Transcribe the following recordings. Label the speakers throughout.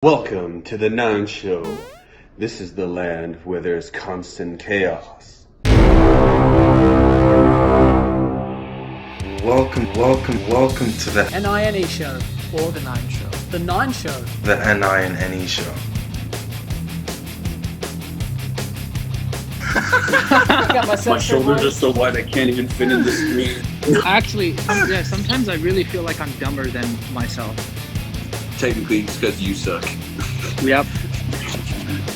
Speaker 1: Welcome to the NiNe Show. This is the land where there's constant chaos.
Speaker 2: Welcome to the
Speaker 3: NiNe Show, or the NiNe Show. The NiNe Show.
Speaker 2: the NiNe Show.
Speaker 3: Got myself
Speaker 4: My shoulders are so wide I can't even fit in the screen.
Speaker 3: Actually, sometimes I really feel like I'm dumber than myself.
Speaker 4: Technically, it's because you suck.
Speaker 3: Yep,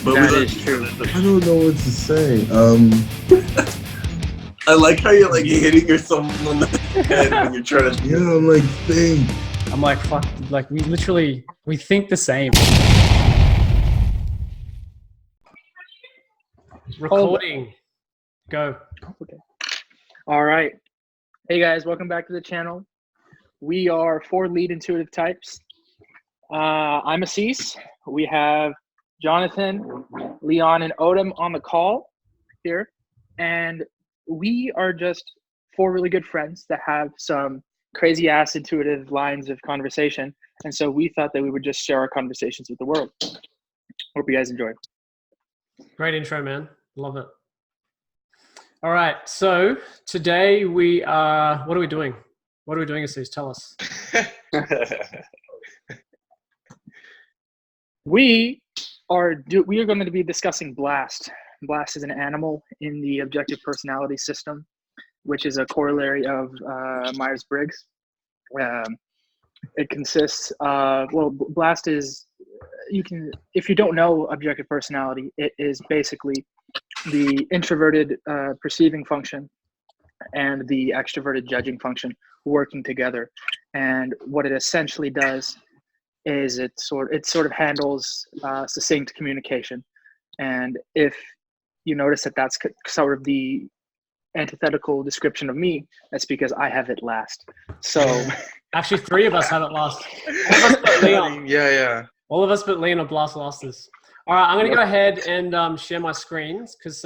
Speaker 4: But
Speaker 3: that
Speaker 4: we
Speaker 3: is true.
Speaker 5: I don't know what to say.
Speaker 4: I like how you're like hitting yourself on the head when you're trying to.
Speaker 5: Yeah, I'm like, think.
Speaker 3: I'm like, fuck, like we think the same. Recording. Go.
Speaker 6: Okay. All right. Hey guys, welcome back to the channel. We are 4 lead intuitive types. I'm Asees. We have Jonathan, Leon, and Odom on the call here. And we are just 4 really good friends that have some crazy ass intuitive lines of conversation. And so we thought that we would just share our conversations with the world. Hope you guys enjoy.
Speaker 3: Great intro, man. Love it. All right. So today what are we doing? What are we doing, Asees? Tell us.
Speaker 6: We are going to be discussing Blast. Blast is an animal in the objective personality system, which is a corollary of Myers-Briggs. It consists of, Blast is, if you don't know objective personality, it is basically the introverted perceiving function and the extroverted judging function working together. And what it essentially does is it sort of handles succinct communication. And if you notice that that's sort of the antithetical description of me, that's because I have it last. So
Speaker 3: Actually, 3 of us have it last. All of us but Leon.
Speaker 2: Yeah.
Speaker 3: All of us but Leon or Blast lost this. All right, I'm going to go ahead and share my screens because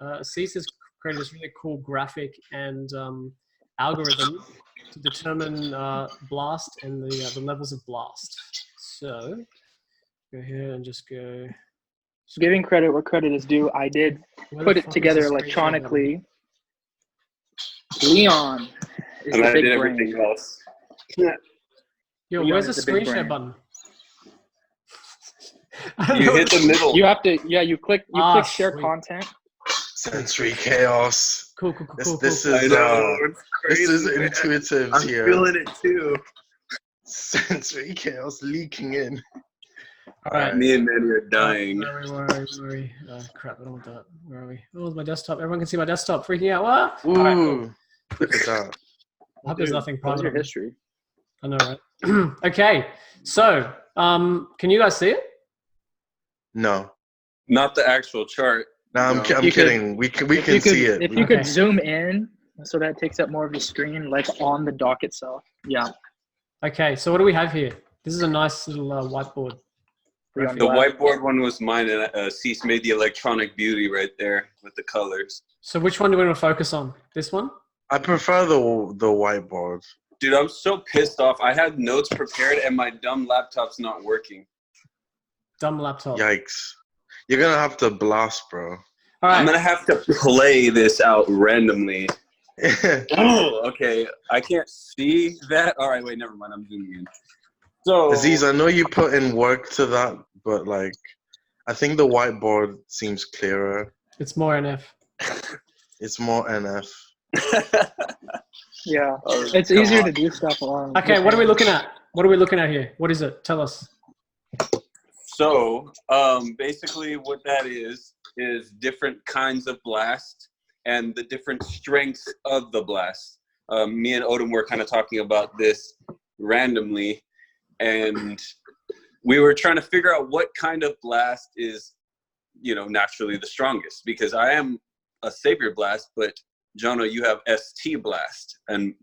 Speaker 3: Asees has created this really cool graphic and algorithm to determine Blast and the levels of Blast. So go ahead and just go.
Speaker 6: giving credit where credit is due, I did put it together electronically. Leon is
Speaker 4: And
Speaker 6: the
Speaker 4: I
Speaker 6: big
Speaker 4: did
Speaker 6: brain.
Speaker 4: everything else.
Speaker 3: Yo,
Speaker 6: Leon
Speaker 3: where's the
Speaker 6: is the
Speaker 3: screen
Speaker 6: big
Speaker 3: share
Speaker 6: brain.
Speaker 3: button? I don't
Speaker 4: You
Speaker 3: know.
Speaker 4: hit the middle.
Speaker 6: You have to, you click share
Speaker 3: sweet.
Speaker 6: content.
Speaker 2: Sensory chaos.
Speaker 3: Cool.
Speaker 2: This
Speaker 4: I
Speaker 2: is
Speaker 4: know, it's
Speaker 2: this
Speaker 4: crazy,
Speaker 2: is
Speaker 4: man.
Speaker 2: intuitive
Speaker 4: I'm
Speaker 2: here.
Speaker 4: feeling it too.
Speaker 2: Sensory chaos leaking in.
Speaker 3: All right.
Speaker 4: Me and Manny are dying.
Speaker 3: Where are we? Oh, crap, I don't want that. Where are we? Oh, it's my desktop. Everyone can see my desktop. Freaking out. What?
Speaker 2: Ooh,
Speaker 3: All right, cool.
Speaker 2: look at that.
Speaker 3: I hope there's nothing
Speaker 6: What was
Speaker 3: private.
Speaker 6: your
Speaker 3: on it.
Speaker 6: history?
Speaker 3: I know, right? Okay, so can you guys see it?
Speaker 2: No,
Speaker 4: Not the actual chart.
Speaker 2: I'm
Speaker 4: No.
Speaker 2: kidding. We can see it.
Speaker 6: If you
Speaker 3: Okay.
Speaker 6: could zoom in so that takes up more of the screen, like on the dock itself. Yeah.
Speaker 3: Okay, so what do we have here? This is a nice little whiteboard.
Speaker 6: Leon
Speaker 4: The
Speaker 6: Blast.
Speaker 4: whiteboard one was mine, and Cease made the electronic beauty right there with the colors.
Speaker 3: So which one do we want to focus on? This one?
Speaker 2: I prefer the whiteboard.
Speaker 4: Dude, I'm so pissed off. I had notes prepared, and my dumb laptop's not working.
Speaker 3: Dumb laptop.
Speaker 2: Yikes! You're gonna have to blast, bro.
Speaker 3: All
Speaker 4: I'm
Speaker 3: right.
Speaker 4: gonna have to play this out randomly. Oh, okay. I can't see that. All right, wait, never mind. I'm zooming in. So,
Speaker 2: Aziz, I know you put in work to that, but like, I think the whiteboard seems clearer.
Speaker 3: It's more NF.
Speaker 2: It's more NF.
Speaker 6: Yeah.
Speaker 4: Oh,
Speaker 6: It's
Speaker 4: come
Speaker 6: easier
Speaker 4: on.
Speaker 6: to do stuff on.
Speaker 3: Okay, what are we looking at? What are we looking at here? What is it? Tell us.
Speaker 4: So, basically, what that is different kinds of blast and the different strengths of the blast. Me and Odom were kind of talking about this randomly, and we were trying to figure out what kind of blast is, naturally the strongest. Because I am a savior blast, but Jono, you have ST blast, and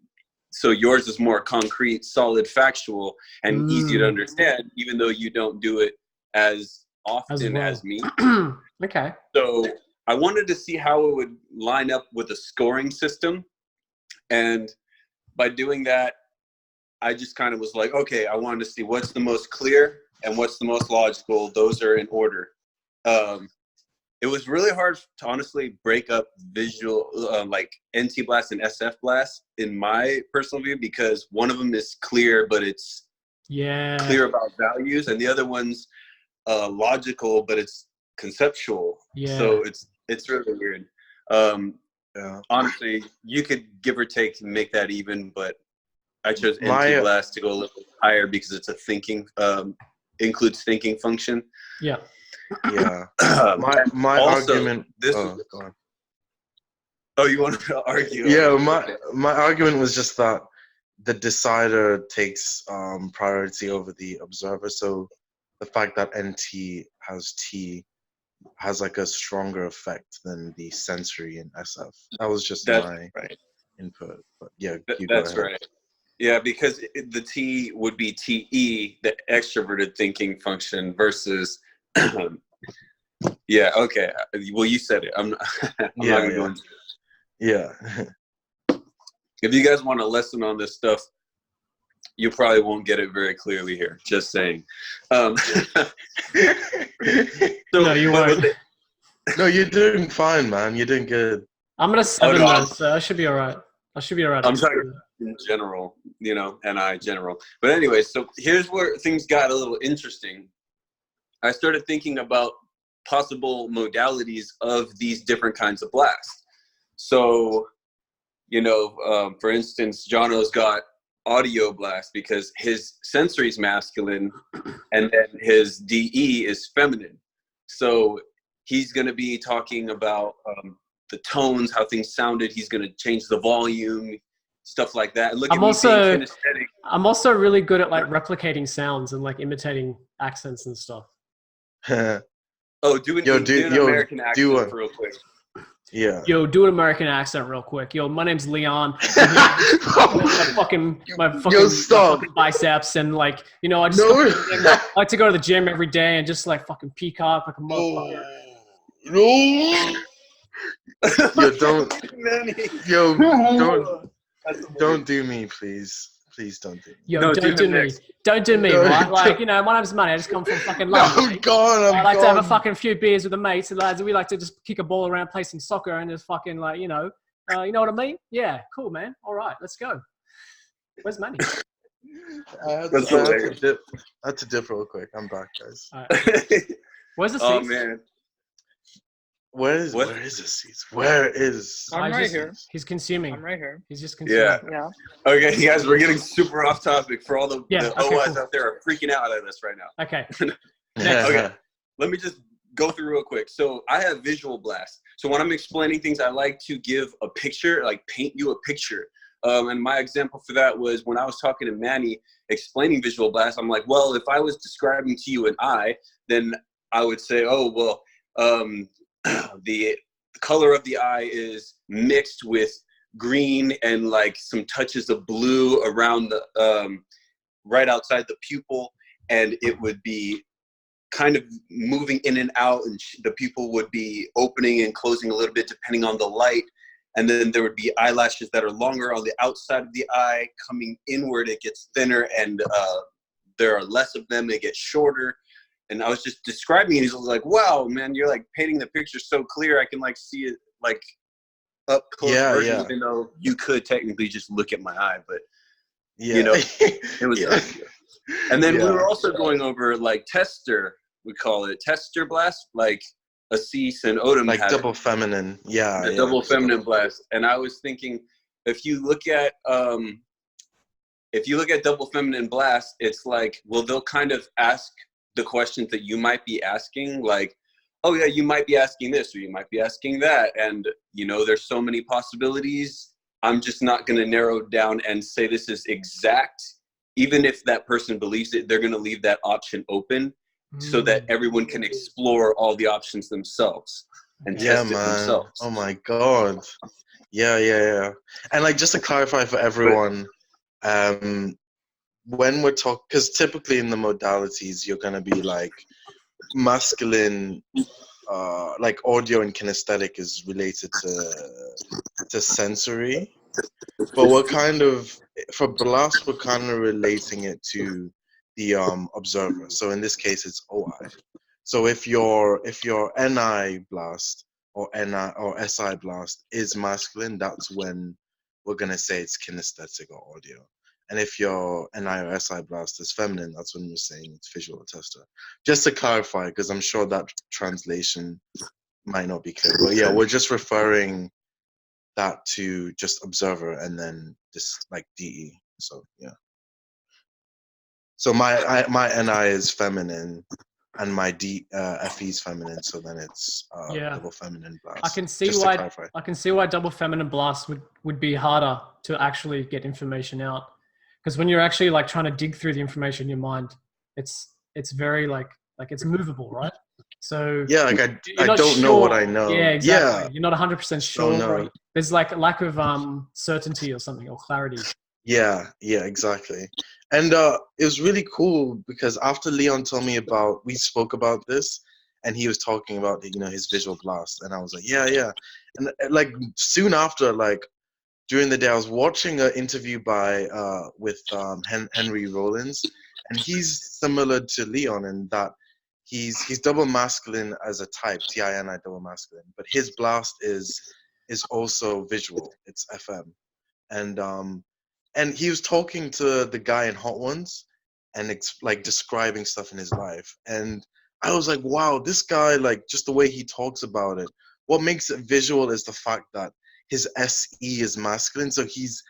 Speaker 4: so yours is more concrete, solid, factual, and easy to understand, even though you don't do it as often as me.
Speaker 3: Okay.
Speaker 4: So I wanted to see how it would line up with a scoring system. And by doing that, I just kind of was like, okay, I wanted to see what's the most clear, and what's the most logical. Those are in order. It was really hard to honestly break up visual, like NT blast and SF blast in my personal view, because one of them is clear, but it's clear about values, and the other one's logical, but it's conceptual. So it's really weird. Honestly, you could give or take and make that even, but I chose NT blast to go a little higher because it's a thinking, includes thinking function.
Speaker 3: Yeah.
Speaker 2: My
Speaker 4: also,
Speaker 2: argument.
Speaker 4: Go on. Oh, you want to argue?
Speaker 2: Yeah, my argument was just that the decider takes priority over the observer. So the fact that NT has T has like a stronger effect than the sensory in SF. That was just my input. But yeah,
Speaker 4: that's right. Yeah, because the T would be TE, the extroverted thinking function, versus. Yeah. Okay. Well, you said it. I'm not gonna go into it.
Speaker 2: Yeah.
Speaker 4: If you guys want a lesson on this stuff, you probably won't get it very clearly here. Just saying.
Speaker 3: No, you won't.
Speaker 2: No, you're doing fine, man. You're doing good.
Speaker 3: I'm gonna 7 those, so I should be all right. I'm
Speaker 4: talking in general, NI general. But anyway, so here's where things got a little interesting. I started thinking about possible modalities of these different kinds of blast. So, for instance, Jono's got audio blast because his sensory is masculine and then his DE is feminine. So he's going to be talking about the tones, how things sounded. He's going to change the volume, stuff like that. And
Speaker 3: I'm also really good at like replicating sounds and like imitating accents and stuff.
Speaker 4: Do an American accent real quick.
Speaker 2: Yeah.
Speaker 3: Yo, do an American accent real quick. Yo, my name's Leon. my fucking biceps and like, I like to go to the gym every day and just like fucking peacock like a motherfucker.
Speaker 2: Don't do me, please. Please don't do me.
Speaker 3: Yo, don't do me. Don't do me, right? Like, my name's Manny. I just come from fucking London. I like to have a fucking few beers with the mates. And lads, we like to just kick a ball around, play some soccer, and just fucking like, you know what I mean? Yeah, cool, man. All right, let's go. Where's Manny?
Speaker 2: I had to dip real quick. I'm back, guys.
Speaker 3: Right. Where's the seats?
Speaker 4: Oh, man.
Speaker 2: Where is the seats? Where is?
Speaker 6: I'm right here.
Speaker 3: He's consuming.
Speaker 6: I'm right here.
Speaker 3: He's just consuming.
Speaker 6: Yeah.
Speaker 4: Okay, guys, we're getting super off topic. For all the OIs out there are freaking out at us right now.
Speaker 3: Okay.
Speaker 4: Okay. Let me just go through real quick. So I have visual blast. So when I'm explaining things, I like to give a picture, like paint you a picture. And my example for that was when I was talking to Manny explaining visual blast. I'm like, well, if I was describing to you an eye, then I would say, the color of the eye is mixed with green and like some touches of blue around the right outside the pupil, and it would be kind of moving in and out, and the pupil would be opening and closing a little bit depending on the light. And then there would be eyelashes that are longer on the outside of the eye. Coming inward, it gets thinner, and there are less of them. They get shorter. And I was just describing it. He's like, wow, man, you're like painting the picture so clear. I can like see it like up close version, even though you could technically just look at my eye. But, it was And then we were also going over like tester, we call it tester blast, like Asees and Odom.
Speaker 2: Like double feminine. Yeah.
Speaker 4: Double feminine blast. And I was thinking, if you look at double feminine blast, it's like, well, they'll kind of ask the questions that you might be asking, like, oh yeah, you might be asking this or you might be asking that, and there's so many possibilities. I'm just not going to narrow down and say this is exact. Even if that person believes it, they're going to leave that option open so that everyone can explore all the options themselves and test it themselves.
Speaker 2: Oh my god. Yeah. And like, just to clarify for everyone, when we're talking, because typically in the modalities, you're going to be like masculine, like audio and kinesthetic is related to sensory. But we're kind of, for blast, we're kind of relating it to the observer. So in this case, it's OI. So if your NI blast or NI or SI blast is masculine, that's when we're gonna say it's kinesthetic or audio. And if your NI or SI blast is feminine, that's when we're saying it's visual or tester. Just to clarify, because I'm sure that translation might not be clear. But yeah, we're just referring that to just observer and then just like DE. So yeah. So my NI is feminine and my FE is feminine, so then it's
Speaker 3: Yeah.
Speaker 2: double feminine blast.
Speaker 3: I can see
Speaker 2: just
Speaker 3: why.
Speaker 2: to clarify.
Speaker 3: I can see why double feminine blast would be harder to actually get information out, because when you're actually like trying to dig through the information in your mind, it's very like it's movable, right? So
Speaker 2: Yeah, like
Speaker 3: you're
Speaker 2: I
Speaker 3: not
Speaker 2: don't know what I know.
Speaker 3: Yeah, exactly.
Speaker 2: Yeah.
Speaker 3: You're not 100% sure.
Speaker 2: know.
Speaker 3: There's like a lack of certainty or something, or clarity.
Speaker 2: Yeah, exactly. And it was really cool because after Leon told me we spoke about this, and he was talking about his visual blast, and I was like, yeah. And like soon after, like during the day, I was watching an interview with Henry Rollins, and he's similar to Leon in that he's double masculine as a type, TINI double masculine, but his blast is also visual. It's FM, and he was talking to the guy in Hot Ones, and like describing stuff in his life, and I was like, wow, this guy, like just the way he talks about it, what makes it visual is the fact that his SE is masculine, so he's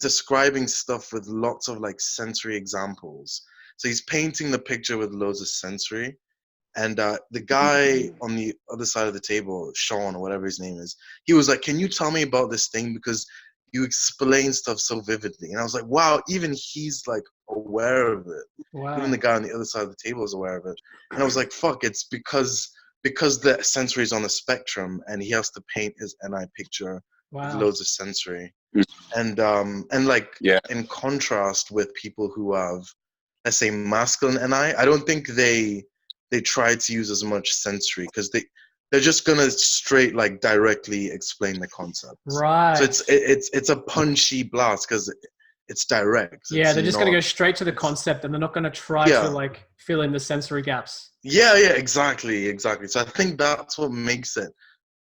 Speaker 2: describing stuff with lots of like sensory examples. So he's painting the picture with loads of sensory. And the guy on the other side of the table, Sean or whatever his name is, he was like, can you tell me about this thing, because you explain stuff so vividly. And I was like, wow, even he's like aware of it.
Speaker 3: Wow.
Speaker 2: Even the guy on the other side of the table is aware of it. And I was like, fuck, it's because the sensory is on the spectrum, and he has to paint his NI picture with loads of sensory. And like in contrast with people who have, let's say, masculine NI, I don't think they try to use as much sensory, because they're just gonna straight like directly explain the concept.
Speaker 3: Right.
Speaker 2: So it's a punchy blast because it's direct.
Speaker 3: Yeah, they're just gonna go straight to the concept, and they're not gonna try to like fill in the sensory gaps.
Speaker 2: Yeah, exactly. So I think that's what makes it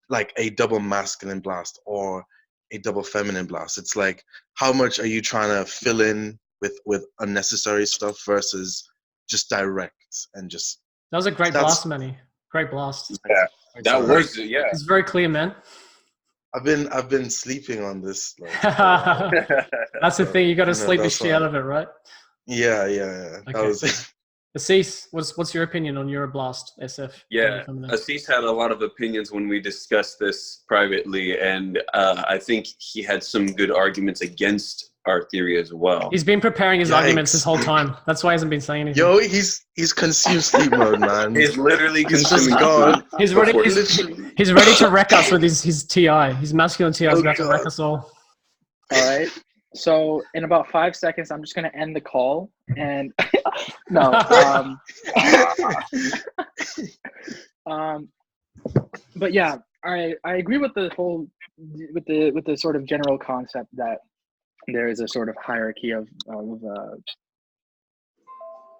Speaker 2: like a double masculine blast or a double feminine blast. It's like, how much are you trying to fill in with unnecessary stuff versus just direct and just.
Speaker 3: That was a great blast, Manny. Great blast.
Speaker 4: Yeah, that was it. Yeah,
Speaker 3: it's very clear, man.
Speaker 2: I've been sleeping on this. Like,
Speaker 3: that's the thing. You got to sleep the shit out of it, right?
Speaker 2: Yeah.
Speaker 3: Okay.
Speaker 2: That was it.
Speaker 3: Asees, what's your opinion on Euroblast SF?
Speaker 4: Yeah, Asees had a lot of opinions when we discussed this privately, and I think he had some good arguments against our theory as well.
Speaker 3: He's been preparing his arguments this whole time. That's why he hasn't been saying anything.
Speaker 2: Yo, he's consumed sleep mode, man.
Speaker 4: He's literally consuming.
Speaker 3: He's ready to wreck us with his TI. His masculine TI is about to wreck us all.
Speaker 6: All right. So in about 5 seconds, I'm just going to end the call. And no. But yeah, I agree with the whole with the sort of general concept that there is a sort of hierarchy of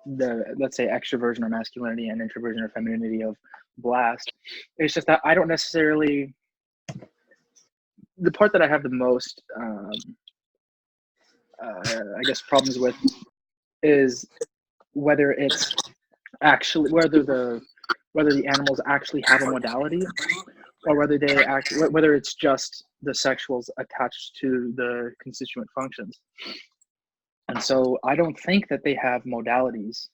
Speaker 6: the, let's say, extroversion or masculinity and introversion or femininity of blast. It's just that I don't necessarily, the part that I have the most I guess problems with is whether it's actually whether the animals actually have a modality, or whether it's just the sexuals attached to the constituent functions. And so I don't think that they have modalities,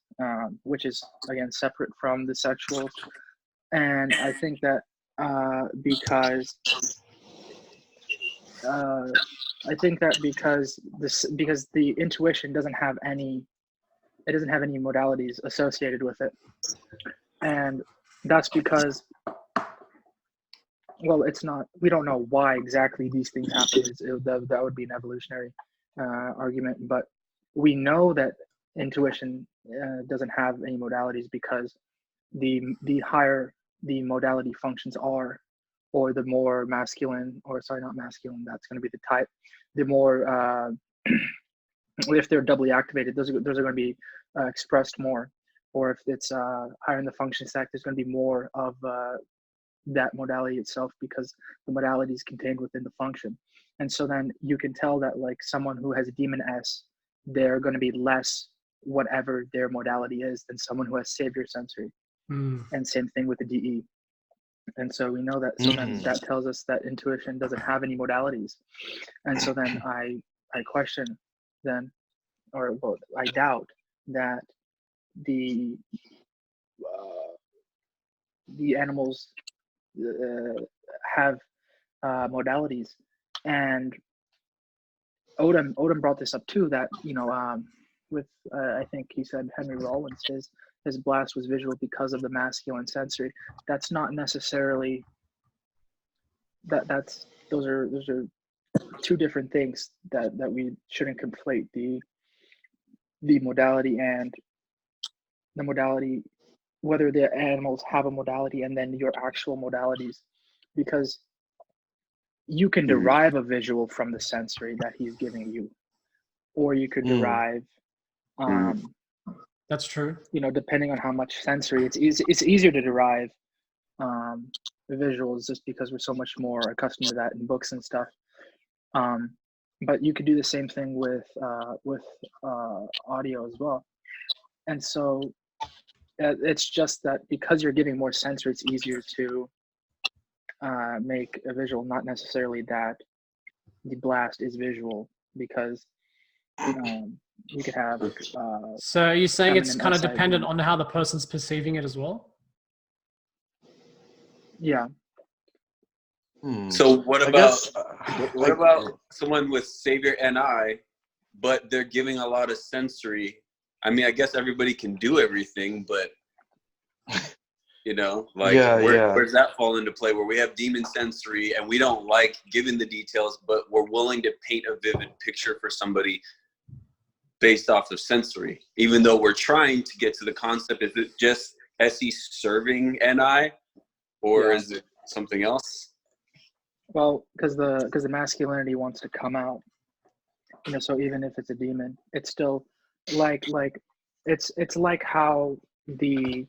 Speaker 6: which is again separate from the sexuals. And I think that because the intuition doesn't have any modalities associated with it, and that's because, well, it's not. We don't know why exactly these things happen. That would be an evolutionary argument, but we know that intuition doesn't have any modalities because the higher the modality functions are, or the more masculine, or sorry, not masculine, that's going to be the type, the more if they're doubly activated, those are going to be expressed more. Or if it's higher in the function stack, there's going to be more of that modality itself, because the modality is contained within the function. And so then you can tell that like someone who has a demon S, they're going to be less whatever their modality is than someone who has savior sensory. And same thing with the DE. And so we know that, so then that tells us that intuition doesn't have any modalities. And so then I question then, or well, I doubt that the animals have modalities. And Odom brought this up too, that with I think he said Henry Rollins, his blast was visual because of the masculine sensory. That's not necessarily those are two different things that we shouldn't conflate, the modality and the modality, whether the animals have a modality and then your actual modalities, because you can derive a visual from the sensory that he's giving you, or you could derive
Speaker 3: that's true,
Speaker 6: depending on how much sensory, it's easier to derive the visuals just because we're so much more accustomed to that in books and stuff. But you could do the same thing with audio as well. And so it's just that because you're giving more sensory, it's easier to make a visual, not necessarily that the blast is visual, because you could have
Speaker 3: so are you saying it's kind of
Speaker 6: SIV.
Speaker 3: dependent on how the person's perceiving it as well?
Speaker 6: Yeah.
Speaker 4: So what about someone with savior NI, but they're giving a lot of sensory? I mean, I guess everybody can do everything, but where does that fall into play, where we have demon sensory and we don't like giving the details, but we're willing to paint a vivid picture for somebody based off of sensory, even though we're trying to get to the concept? Is it just SE serving NI, or is it something else?
Speaker 6: Well, because the masculinity wants to come out, so even if it's a demon, it's still like it's like how the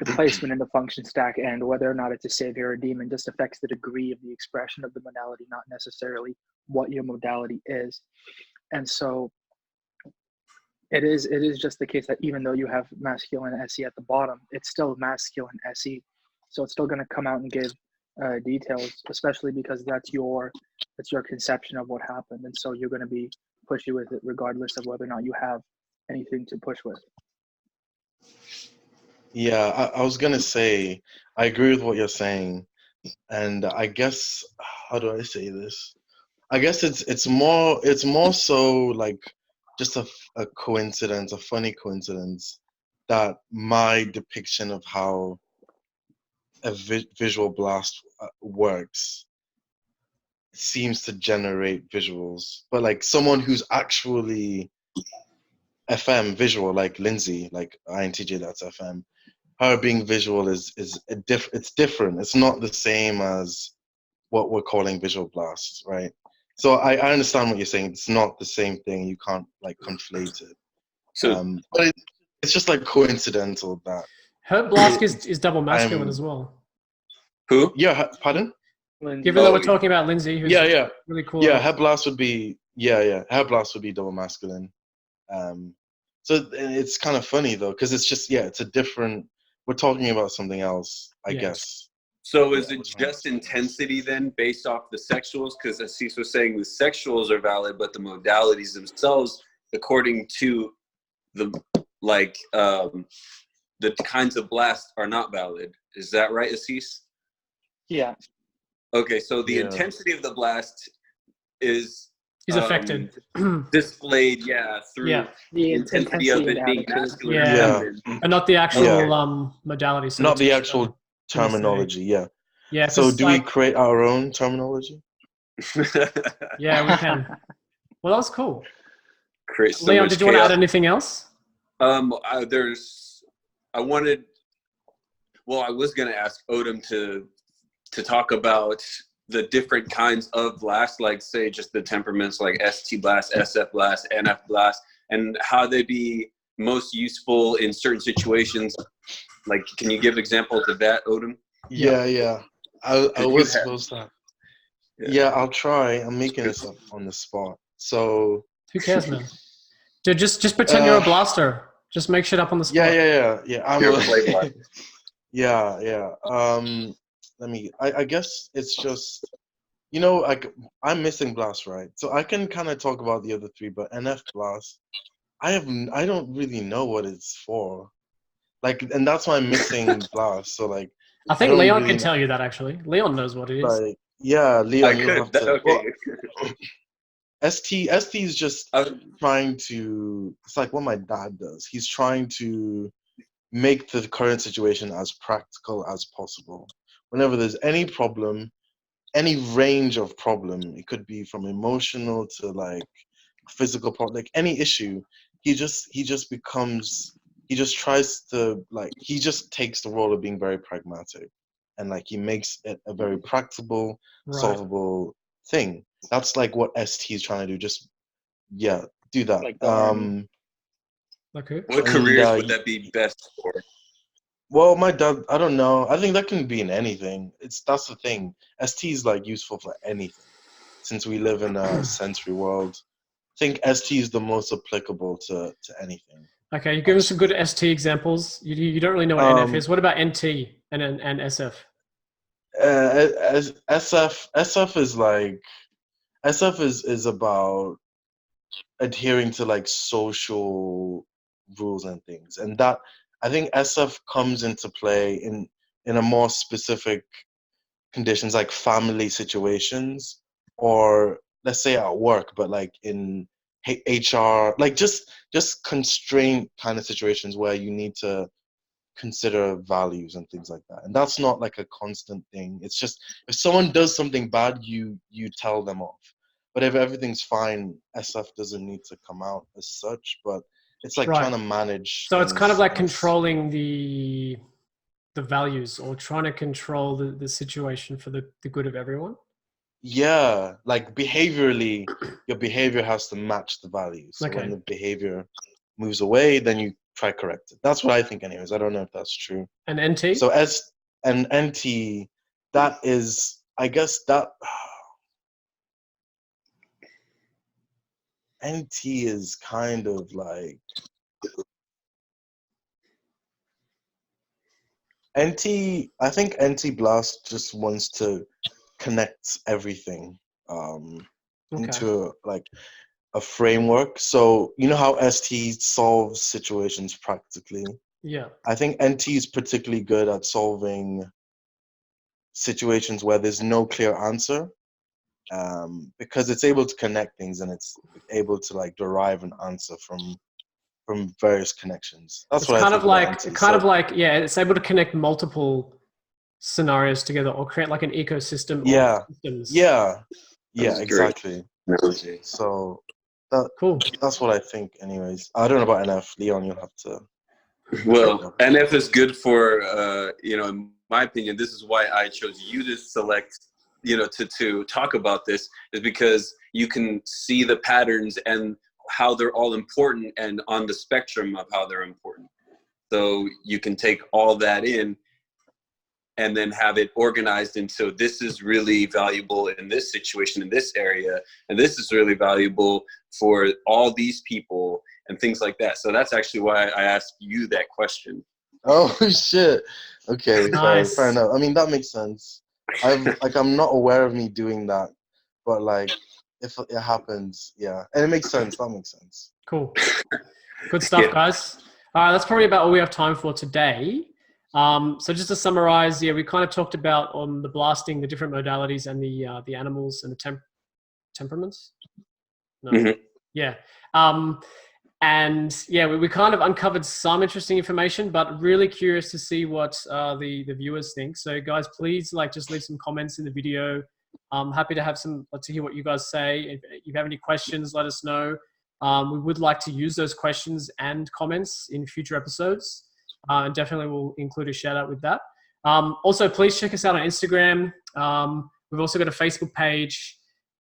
Speaker 6: placement in the function stack and whether or not it's a savior or a demon just affects the degree of the expression of the modality, not necessarily what your modality is. And so it is just the case that even though you have masculine SE at the bottom, it's still masculine SE. So it's still going to come out and give details, especially because that's your conception of what happened. And so you're going to be pushy with it regardless of whether or not you have anything to push with.
Speaker 2: Yeah, I was going to say, I agree with what you're saying. And I guess, how do I say this? I guess it's more so like just a coincidence, a funny coincidence, that my depiction of how a visual blast works seems to generate visuals. But like someone who's actually FM visual, like Lindsay, like INTJ, that's FM, her being visual is it's different. It's not the same as what we're calling visual blasts, right? So I understand what you're saying. It's not the same thing. You can't like conflate it.
Speaker 4: So,
Speaker 2: but it's just like coincidental that
Speaker 3: Her blast is double masculine as well.
Speaker 4: who?
Speaker 2: Yeah, pardon?
Speaker 3: Given that we're talking about Lindsay, who's really cool.
Speaker 2: Yeah, her blast would be her blast would be double masculine. So it's kind of funny though, because it's just it's a different. We're talking about something else, I guess.
Speaker 4: So is it just intensity then, based off the sexuals? Because Asees was saying the sexuals are valid, but the modalities themselves, according to the the kinds of blast, are not valid. Is that right, Asees?
Speaker 6: Yeah.
Speaker 4: Okay, so the intensity of the blast is
Speaker 3: affected,
Speaker 4: displayed, through the intensity of it being masculine,
Speaker 3: and not the actual modality. So
Speaker 2: not the actual terminology.
Speaker 3: Yeah.
Speaker 2: So do we create our own terminology?
Speaker 3: Yeah, we can. Well, that was cool.
Speaker 4: So
Speaker 3: Leon, did you want to add anything else?
Speaker 4: I was going to ask Odom to talk about the different kinds of blast, like say just the temperaments like ST blast, SF blast, NF blast, and how they be most useful in certain situations. Like, can you give examples of that, Odom?
Speaker 2: Yeah. I was supposed to.
Speaker 4: Yeah.
Speaker 2: I'll try. I'm making this up on the spot. So
Speaker 3: Who cares, man? Dude, just pretend you're a blaster. Just make shit up on the spot.
Speaker 2: Yeah. I'm
Speaker 4: You're a play blast.
Speaker 2: Yeah. I guess it's just, like I'm missing blast, right? So I can kind of talk about the other three, but NF blast, I don't really know what it's for. Like, and that's why I'm missing blast. So like,
Speaker 3: I think
Speaker 2: don't
Speaker 3: Leon
Speaker 2: really
Speaker 3: can
Speaker 2: know.
Speaker 3: tell you that actually. Leon knows what it is.
Speaker 2: Like, yeah, Leon,
Speaker 4: I
Speaker 2: you
Speaker 4: could.
Speaker 2: have to.
Speaker 4: Okay.
Speaker 2: Well, ST is just trying to. It's like what my dad does. He's trying to make the current situation as practical as possible. Whenever there's any problem, any range of problem, it could be from emotional to like physical problem, like any issue, he just tries to like, he just takes the role of being very pragmatic, and like he makes it a very practical, solvable thing. That's like what ST is trying to do. Just do that.
Speaker 6: Like the army.
Speaker 3: Okay.
Speaker 4: What careers would that be best for?
Speaker 2: Well, my dad, I don't know. I think that can be in anything. That's the thing. ST is like useful for anything. Since we live in a sensory world, I think ST is the most applicable to anything.
Speaker 3: Okay, you give us some good ST examples. You don't really know what NF is. What about NT and SF?
Speaker 2: SF is like, SF is about adhering to like social rules and things, and that, I think SF comes into play in a more specific conditions, like family situations, or let's say at work, but like in HR, like just constraint kind of situations where you need to consider values and things like that. And that's not like a constant thing. It's just if someone does something bad, you tell them off. But if everything's fine, SF doesn't need to come out as such, but it's like trying to manage.
Speaker 3: So it's kind of like controlling the values, or trying to control the situation for the good of everyone.
Speaker 2: Yeah, like behaviorally, your behavior has to match the values. So when the behavior moves away, then you try correct it. That's what I think anyways. I don't know if that's true.
Speaker 3: And NT?
Speaker 2: So and NT, that is, I guess that NT is kind of like I think NT Blast just wants to connect everything into like a framework. So you know how ST solves situations practically?
Speaker 3: Yeah.
Speaker 2: I think NT is particularly good at solving situations where there's no clear answer, because it's able to connect things, and it's able to like derive an answer from various connections. That's what I think about NT.
Speaker 3: It's able to connect multiple scenarios together, or create like an ecosystem of systems.
Speaker 2: Yeah, exactly. So that's what I think anyways. I don't know about NF. Leon, you'll have to.
Speaker 4: Well, NF is good for, in my opinion, this is why I chose you to select, to talk about this, is because you can see the patterns and how they're all important, and on the spectrum of how they're important. So you can take all that in and then have it organized into, this is really valuable in this situation, in this area, and this is really valuable for all these people, and things like that. So that's actually why I asked you that question.
Speaker 2: Oh shit. Okay,
Speaker 3: nice.
Speaker 2: fair enough. I mean, that makes sense. I'm not aware of me doing that, but like if it happens, and it makes sense. That makes sense.
Speaker 3: Cool. Good stuff, guys. All right, that's probably about all we have time for today. So just to summarize, we kind of talked about on the blasting, the different modalities, and the animals and the temperaments. No.
Speaker 4: Mm-hmm.
Speaker 3: Yeah. And we kind of uncovered some interesting information, but really curious to see what the viewers think. So guys, please just leave some comments in the video. I'm happy to to hear what you guys say. If you have any questions, let us know. We would like to use those questions and comments in future episodes. And definitely we'll include a shout out with that. Also, please check us out on Instagram. We've also got a Facebook page.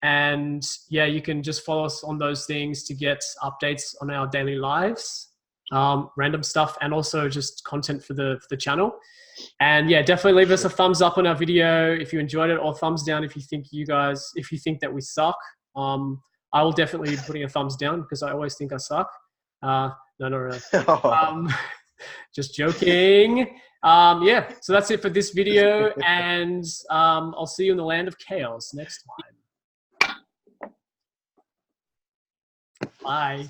Speaker 3: And yeah, you can just follow us on those things to get updates on our daily lives, random stuff, and also just content for the channel. And yeah, definitely leave us a thumbs up on our video if you enjoyed it, or thumbs down if you think that we suck. I will definitely be putting a thumbs down because I always think I suck. No, not really. Just joking. Yeah, so that's it for this video, and I'll see you in the land of chaos next time. Bye.